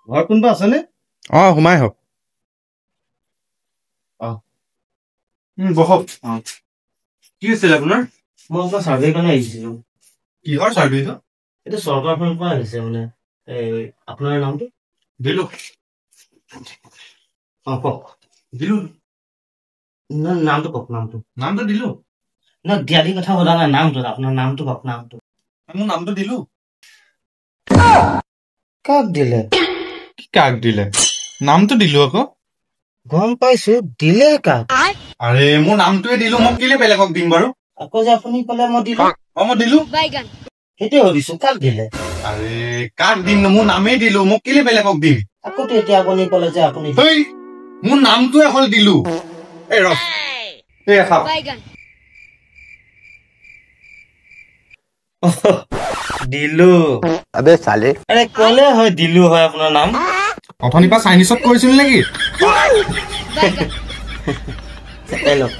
ঘৰত কোনোবা আছেনে? সোমাই হওক। বহক। কি হৈছিল আপোনাৰ? মই আপোনাৰ চাৰ্ভে কাৰণে আহিছিলো। কিহৰ চাৰ্ভে? এইটো চৰকাৰৰ ফালৰ পৰা আহিছে মানে। আপোনাৰ নামটো? দিলো। কওক। দিলো। নামটো কওক, নামটো দিলো। দিয়ালি কথা সোধা নাই, নামটো আপোনাৰ নামটো কওক, নামটো। মোৰ নামটো দিলো। কাক দিলে? কি কাক দিলে? নামটো দিলো আকৌ। গম পাইছো, দিলে কাক? আৰে মোৰ নামটোৱে দিলো, মই কেলে বেলেগক দিম বাৰু? আকৌ যে আপুনি কলে মই দিলো। মই দিলো। সেইটোৱে সুধিছো, কাক দিলে? আৰে কাক দিম? মোৰ নামেই দিলো, মই কেলে বেলেগক দিম? আকৌ এতিয়া আপুনি কলে যে আপুনি মোৰ নামটোৱে হ'ল দিলো। দিলো। अबे साले আৰে কলে হয় দিলো হয় আপোনাৰ নাম। অথনিৰ পৰা চাইনিজত কৰিছিল নেকি? লওক।